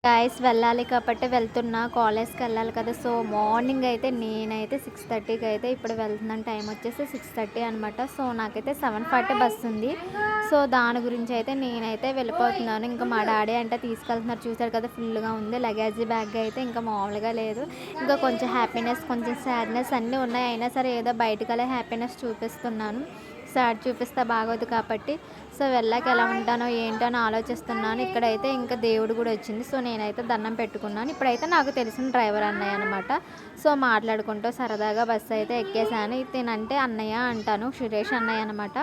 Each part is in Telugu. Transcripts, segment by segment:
గాయస్ వెళ్ళాలి కాబట్టి వెళ్తున్నా, కాలేజ్కి వెళ్ళాలి కదా. సో మార్నింగ్ అయితే నేనైతే 6:30కి అయితే ఇప్పుడు వెళ్తున్నాను. టైం వచ్చేసి 6:30 అనమాట. సో నాకైతే 7:40 బస్సు ఉంది. సో దాని గురించి అయితే నేనైతే వెళ్ళిపోతున్నాను. ఇంకా మా డాడీ అంటే తీసుకెళ్తున్నారు, చూసారు కదా ఫుల్గా ఉంది లగేజ్ బ్యాగ్ అయితే ఇంకా మామూలుగా లేదు. ఇంకా కొంచెం హ్యాపీనెస్ కొంచెం సాడ్నెస్ అన్నీ ఉన్నాయి. అయినా సరే ఏదో బయటకు వెళ్ళే హ్యాపీనెస్ చూపిస్తున్నాను. సాడ్ చూపిస్తే బాగోదు కాబట్టి. సో వెళ్ళాక ఎలా ఉంటానో ఏంటో అని ఆలోచిస్తున్నాను. ఇక్కడైతే ఇంకా దేవుడు కూడా వచ్చింది. సో నేనైతే దండం పెట్టుకున్నాను. ఇప్పుడైతే నాకు తెలిసిన డ్రైవర్ అన్నయ్య అనమాట. సో మాట్లాడుకుంటూ సరదాగా బస్సు అయితే ఎక్కేసాను. ఇతనంటే అన్నయ్య అంటాను, సురేష్ అన్నయ్య అనమాట.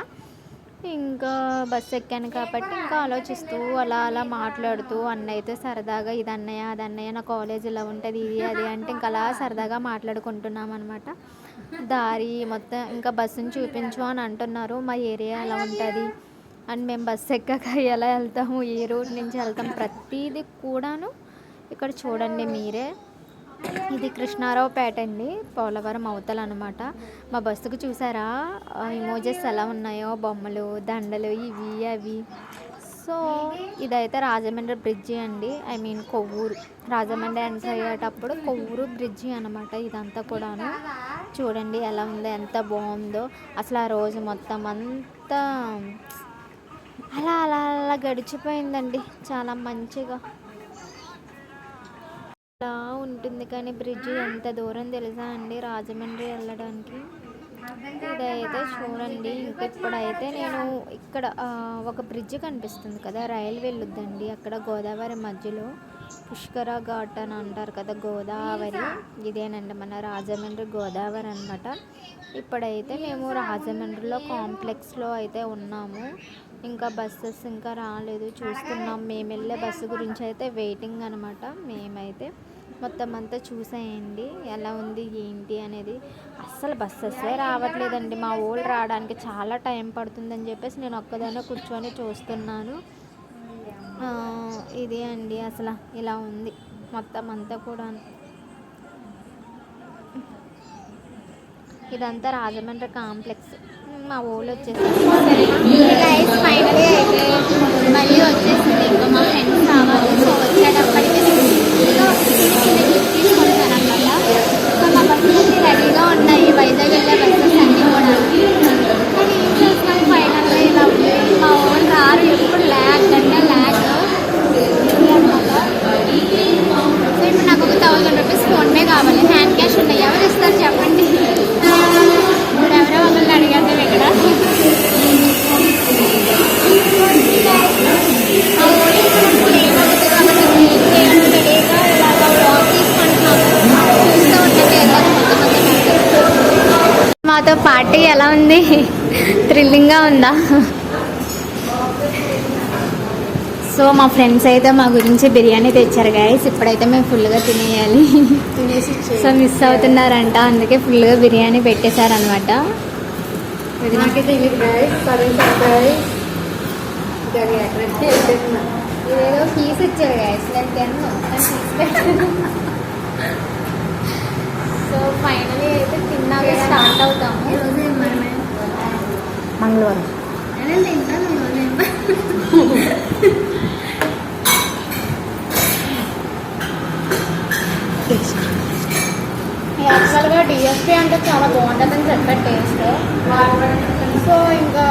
ఇంకా బస్సు ఎక్కాను కాబట్టి ఇంకా ఆలోచిస్తూ అలా అలా మాట్లాడుతూ అన్నయ్యతో సరదాగా ఇది అన్నయ్య అది అన్నయ్య నా కాలేజ్ ఇలా ఉంటుంది ఇది అది అంటే ఇంకా అలా సరదాగా మాట్లాడుకుంటున్నాం అనమాట. దారి మొత్తం ఇంకా బస్సుని చూపించు అని అంటున్నారు. మా ఏరియా ఎలా ఉంటుంది అండ్ మేము బస్సు ఎక్కాక ఎలా వెళ్తాము, ఏ రూట్ నుంచి వెళ్తాం ప్రతిదీ కూడాను ఇక్కడ చూడండి మీరే. ఇది కృష్ణారావుపేట అండి, పోలవరం అవతల అనమాట. మా బస్సుకు చూసారా ఇమోజెస్ ఎలా ఉన్నాయో, బొమ్మలు దండలు ఇవి అవి. సో ఇదైతే రాజమండ్రి బ్రిడ్జి అండి, I mean Kovvur. Rajahmundry enter అయ్యేటప్పుడు కొవ్వూరు బ్రిడ్జి అనమాట. ఇదంతా కూడాను చూడండి ఎలా ఉందో, ఎంత బాగుందో అసలు. ఆ రోజు మొత్తం అంతా అలా అలా అలా గడిచిపోయిందండి, చాలా మంచిగా అలా ఉంటుంది. కానీ బ్రిడ్జి ఎంత దూరం తెలుసా అండి రాజమండ్రి వెళ్ళడానికి. ఇదైతే చూడండి. ఇంకా ఇప్పుడైతే నేను ఇక్కడ ఒక బ్రిడ్జ్ కనిపిస్తుంది కదా, రైలు వెళ్ళొద్దండి అక్కడ గోదావరి మధ్యలో. పుష్కర ఘాట్ అని అంటారు కదా, గోదావరి ఇదేనండి మన రాజమండ్రి గోదావరి అనమాట. ఇప్పుడైతే మేము రాజమండ్రిలో కాంప్లెక్స్లో అయితే ఉన్నాము. ఇంకా బస్సెస్ ఇంకా రాలేదు, చూస్తున్నాం. మేము వెళ్ళే బస్సు గురించి అయితే వెయిటింగ్ అనమాట. మేమైతే మొత్తం అంతా చూసేయండి ఎలా ఉంది ఏంటి అనేది. అస్సలు బస్సెసే రావట్లేదండి. మా ఊళ్ళు రావడానికి చాలా టైం పడుతుందని చెప్పేసి నేను ఒక్కదాన్నే కూర్చొని చూస్తున్నాను. ఇది అండి అసలు ఇలా ఉంది మొత్తం అంతా కూడా. ఇదంతా రాజమండ్రి కాంప్లెక్స్. మా ఊళ్ళో వచ్చేసారు. ఫైనలీ అయితే మళ్ళీ వచ్చేసింది. ఇంకా మా ఫ్రెండ్స్ రావాలి. సో వచ్చేటప్పటికి తీసుకుంటాను అనమాట. సో మా బస్సులు రెడీగా ఉన్నాయి, వైజాగ్ వెళ్ళే బస్సెస్ అన్నీ కూడా. కానీ ఏం చేస్తాం ఫైనల్గా ఇలా ఉంది. మా ఊళ్ళు రారు, ఎప్పుడు ల్యాగ్ అంటే ల్యాగ్ అనమాట. సో ఇప్పుడు నాకు ఒక 1000 రూపీస్ ఫోన్పే కావాలి, హ్యాండ్ క్యాష్ ఉన్నాయి. ఎవరు ఇస్తారు చెప్పండి? ఇప్పుడు ఎవరో ఒకళ్ళు అడిగారు ఇక్కడ. మాతో పార్టీ ఎలా ఉంది? థ్రిల్లింగ్గా ఉందా? సో మా ఫ్రెండ్స్ అయితే మా గురించి బిర్యానీ తెచ్చారు గాయస్. ఇప్పుడైతే మేము ఫుల్గా తినేయాలి. సో మిస్ అవుతున్నారంట, అందుకే ఫుల్గా బిర్యానీ పెట్టేశారనమాట. ఇదేదో ఫీజు ఇచ్చారు గాయస్, నేను తిన్నాను. సో ఫైనలీ అయితే తిన్నాక స్టార్ట్ అవుతాము. మంగళవారం యాక్చువల్గా డిఎస్పీ అంటే చాలా బాగుంటుందని చెప్పారు టేస్ట్. సో ఇంకా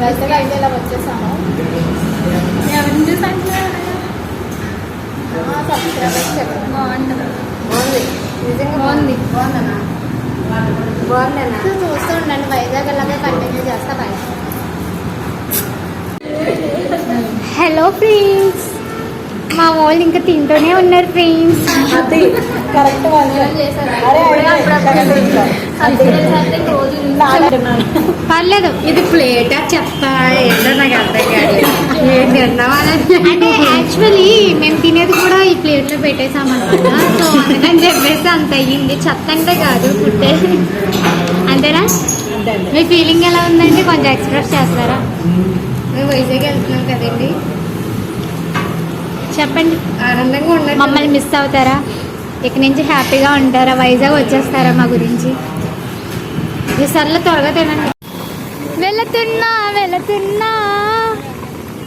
వెళ్తే అయితే ఇలా వచ్చేసాము. సబ్స్క్రైబర్స్ చెప్పండి బాగుంటుంది. నిజంగా బాగుంది. బాగుందన్నా చూస్తూ ఉండండి. వైజాగ్ అలాగే కంటిన్యూ చేస్తా. బాయ్. హలో ఫ్రెండ్స్, మా వాళ్ళు ఇంకా తింటూనే ఉన్నారు ఫ్రెండ్స్. పర్లేదు. ఇది ప్లేట్ చెప్తా ఏంటో నాకు అర్థం కాదు. అంటే యాక్చువల్లీ మేము తినేది కూడా ఈ ప్లేట్లో పెట్టేసామన్నమాట. సో అందుకని చెప్పేసి అంత అయ్యింది. చెత్త అంటే కాదు, ఫుడ్డే. అంతేనా? మీ ఫీలింగ్ ఎలా ఉందండి కొంచెం ఎక్స్ప్రెస్ చేస్తారా? మేము వైజాగ్ వెళ్తున్నాం కదండి, చెప్పండి. ఆనందంగా ఉన్నారు. మమ్మల్ని మిస్ అవుతారా? ఇక్కడి నుంచి హ్యాపీగా ఉంటారా? వైజాగ్ వచ్చేస్తారా మా గురించి? ఈసారిలో త్వరగా తినండి. వెళుతున్నా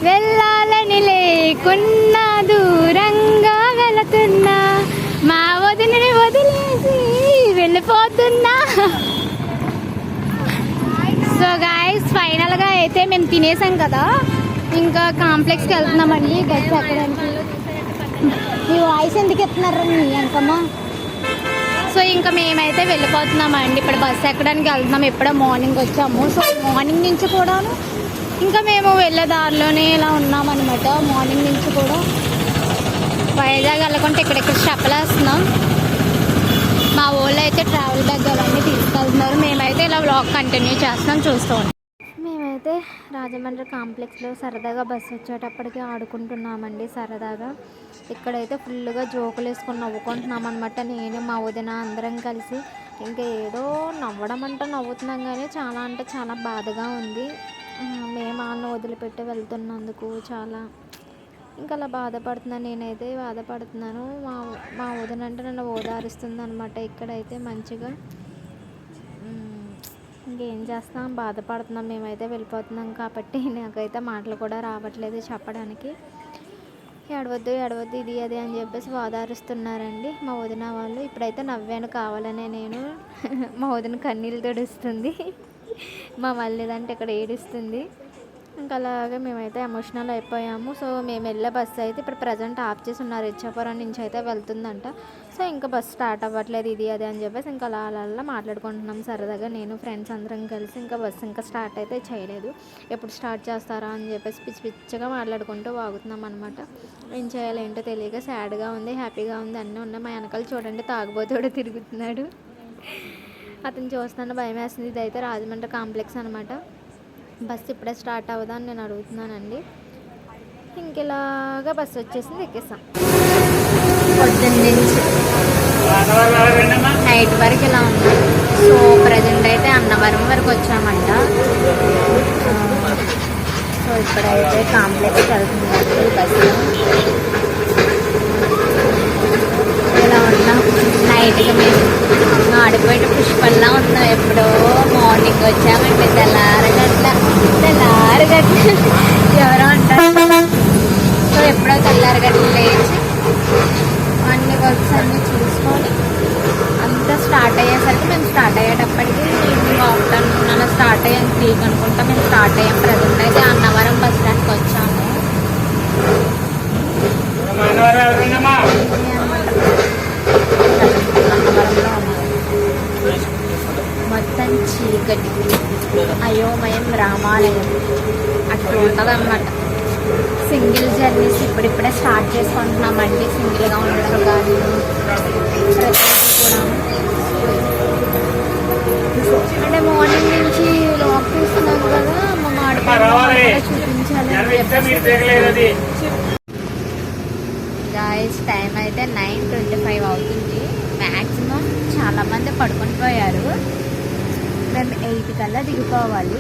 వెళ్ళాలని లేకున్నా దూరంగా మేము తినేసాం కదా, ఇంకా కాంప్లెక్స్కి వెళ్తున్నామండి బస్సు ఎక్కడానికి. మీ వాయిస్ ఎందుకు ఎత్తున్నారు మీ అంకమ్మ? సో ఇంకా మేమైతే వెళ్ళిపోతున్నామండి. ఇప్పుడు బస్సు ఎక్కడానికి వెళ్తున్నాం. ఎప్పుడో మార్నింగ్ వచ్చాము. సో మార్నింగ్ నుంచి కూడాను ఇంకా మేము వెళ్ళే దారిలోనే ఇలా ఉన్నామన్నమాట. మార్నింగ్ నుంచి కూడా వైజాగ్ వెళ్ళకుంటే ఇక్కడెక్కడ చెప్పలేస్తున్నాం. మా ఊళ్ళో అయితే ట్రావెల్ బ్యాగ్ అవన్నీ తీసుకెళ్తున్నారు. మేమైతే ఇలా వ్లాగ్ కంటిన్యూ చేస్తున్నాం, చూస్తూ ఉంటాం. మేమైతే రాజమండ్రి కాంప్లెక్స్లో సరదాగా బస్సు వచ్చేటప్పటికి ఆడుకుంటున్నామండి. సరదాగా ఇక్కడైతే ఫుల్గా జోకులు వేసుకొని నవ్వుకుంటున్నాం అనమాట. నేను మా వదిన అందరం కలిసి ఇంకా ఏదో నవ్వడం అంటే నవ్వుతున్నాం, కానీ చాలా అంటే చాలా బాధగా ఉంది. మేము అన్న వదిలిపెట్టి వెళ్తున్నందుకు చాలా ఇంకా అలా బాధపడుతున్నాను. నేనైతే బాధపడుతున్నాను. మా వదిన అంటే నన్ను ఓదారుస్తుంది అనమాట. ఇక్కడైతే మంచిగా ఇంకేం చేస్తాం, బాధపడుతున్నాం. మేమైతే వెళ్ళిపోతున్నాం కాబట్టి నాకైతే మాటలు కూడా రావట్లేదు చెప్పడానికి. ఏడవద్దు ఏడవద్దు ఇది అది అని చెప్పేసి ఓదారుస్తున్నారండి మా వదిన వాళ్ళు. ఇప్పుడైతే నవ్వాను కావాలనే నేను. మా వదిన కన్నీళ్ళు తుడుస్తుంది, మా మళ్ళీదంటే ఇక్కడ ఏడుస్తుంది. ఇంకా అలాగే మేమైతే ఎమోషనల్ అయిపోయాము. సో మేము వెళ్ళే బస్సు అయితే ఇప్పుడు ప్రజెంట్ ఆఫ్ చేసి ఉన్నారు. ఇచ్చాపురం నుంచి అయితే వెళ్తుందంట. సో ఇంకా బస్సు స్టార్ట్ అవ్వట్లేదు ఇది అది అని చెప్పేసి ఇంకా అలా అలా మాట్లాడుకుంటున్నాం సరదాగా నేను ఫ్రెండ్స్ అందరం కలిసి. ఇంకా బస్సు ఇంకా స్టార్ట్ అయితే చేయలేదు, ఎప్పుడు స్టార్ట్ చేస్తారా అని చెప్పేసి పిచ్చి పిచ్చిగా మాట్లాడుకుంటూ వాగుతున్నాం అనమాట. ఏం చేయాలి ఏంటో తెలియక సాడ్గా ఉంది, హ్యాపీగా ఉంది, అన్నీ ఉన్నాయి. మా వెనకాల చూడండి తాగుబోతు తిరుగుతున్నాడు. అతను చూస్తున్నాను భయం వేస్తుంది. ఇదైతే రాజమండ్రి కాంప్లెక్స్ అనమాట. బస్సు ఇప్పుడే స్టార్ట్ అవ్వదా అని నేను అడుగుతున్నానండి. ఇంకెలాగా బస్సు వచ్చేసింది, ఎక్కేసాం. పొద్దున్న నుంచి నైట్ వరకు ఇలా ఉంది. సో ప్రజెంట్ అయితే అన్నవరం వరకు వచ్చామంట. సో ఇప్పుడైతే కాంప్లెక్స్కి వెళ్తుందండి బస్సు. ఇలా ఉన్నాం. నైట్గా మేము ఆడిపోయిన పుష్పల్లా ఉన్నాం. ఎప్పుడో మార్నింగ్ వచ్చామంటే తెల్లారగట్ల ఎవరో అంటారు. సో ఎప్పుడో తెల్లారగట్ల లేచి అన్ని వర్క్స్ అన్నీ చూసుకొని అంతా స్టార్ట్ అయ్యేసరికి మేము స్టార్ట్ అయ్యేటప్పటికి ఈవినింగ్ ఆఫ్టర్నూన్ అలా స్టార్ట్ అయ్యాం. 3 అనుకుంటా మేము స్టార్ట్ అయ్యాం. ప్రజెంట్ అయితే అన్నవరం బస్ స్టాండ్కి వచ్చాము. అన్నవరంలో మొత్తం చీకటి, అయోమయం, రామాలయం అట్లా ఉంటుంది అన్నమాట. సింగిల్ జర్నీస్ ఇప్పుడిప్పుడే స్టార్ట్ చేసుకుంటున్నామండి. సింగిల్గా ఉండడం కానీ ప్రతి కూడా అంటే మార్నింగ్ నుంచి లాక్ తీస్తున్నాం కదా, మా మాడిపోయి చూపించాలి. గాయస్ టైం అయితే 9:25 అవుతుంది. మ్యాక్సిమం చాలామంది పడుకొని పోయారు. మేము 8 కల్లా దిగిపోవాలి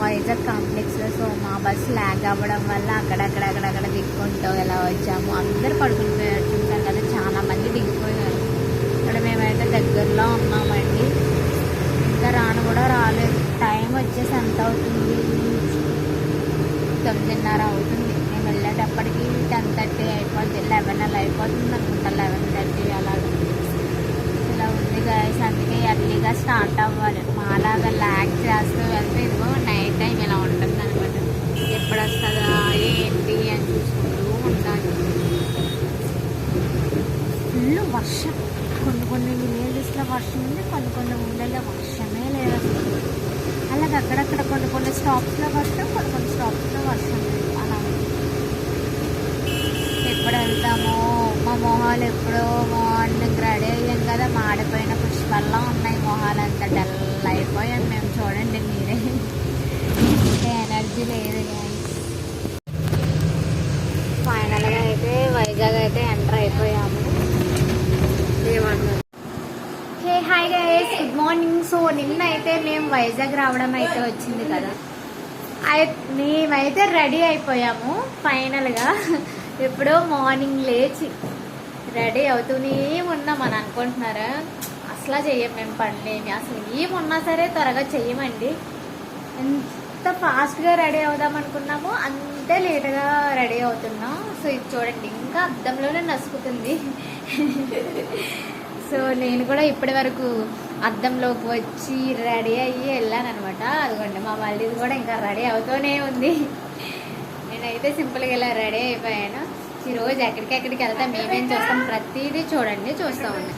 వైజాగ్ కాంప్లెక్స్లో. సో మా బస్సు ల్యాగ్ అవ్వడం వల్ల అక్కడక్కడ దిక్కుంటూ ఎలా వచ్చాము. అందరూ పడుకుని పోయారు. చూసాం కదా చాలామంది దిగిపోయారు. ఇక్కడ మేమైతే దగ్గరలో ఉన్నామండి. ఇంకా కూడా రాలేదు. టైం వచ్చేసి ఎంత అవుతుంది, 9:30 అవుతుంది. మేము వెళ్ళేటప్పటికి 10:30 అయిపోతుంది. 11 అలా అయిపోతుంది అనుకుంటా, 11:30 అలాగా ఇలా ఉంది గాయస్. అందుకే ఎర్లీగా స్టార్ట్ అవ్వాలి. మాలాగా ల్యాగ్ చేస్తూ వెళ్తే ఇదిగో నైట్ టైం ఇలా ఉంటుంది అనమాట. ఎప్పుడు వస్తుందా ఏంటి అని చూసుకుంటూ ఉండాలి. ఫుల్ వర్షం. కొన్ని విలేజెస్లో వర్షం ఉంది, కొన్ని ఊళ్ళలో వర్షమే లేదు అసలు. అలాగే అక్కడక్కడ కొన్ని స్టాప్స్లో వర్షం, కొన్ని స్టాప్స్లో వర్షం లేదు. అలా ఎప్పుడు వెళ్తామో మా మొహాలు ఎప్పుడో మార్నింగ్ రెడీ అయ్యాం కదా, మాడిపోయిన పుష్పల్లా ఉన్నాయి మొహాలు. అంతా డల్ అయిపోయాం మేము. చూడండి మీరే, ఎనర్జీ లేదు. ఫైనల్గా అయితే వైజాగ్ అయితే ఎంటర్ అయిపోయాము. Hey hi guys, good morning. So నిన్న అయితే మేము వైజాగ్ రావడం అయితే వచ్చింది కదా, మేమైతే రెడీ అయిపోయాము ఫైనల్గా. ఎప్పుడో మార్నింగ్ లేచి రెడీ అవుతూనే ఉన్నాం అని అనుకుంటున్నారా? అసలు చెయ్యం మేము పనులేమి. అసలు ఏమున్నా సరే త్వరగా చెయ్యమండి. ఎంత ఫాస్ట్గా రెడీ అవుదాం అనుకున్నామో అంతే లేట్గా రెడీ అవుతున్నాం. సో ఇది చూడండి, ఇంకా అద్దంలోనే నసుకుతుంది. సో నేను కూడా ఇప్పటి వరకు అద్దంలోకి వచ్చి రెడీ అయ్యి వెళ్ళాను అనమాట. అదిగోండి మా మళ్ళీది కూడా ఇంకా రెడీ అవుతూనే ఉంది. నేనైతే సింపుల్గా ఇలా రెడీ అయిపోయాను. ఈరోజు ఎక్కడికెక్కడికి వెళ్తా మేమేం చూస్తాం ప్రతిదీ చూడండి చూస్తూ ఉన్నాం.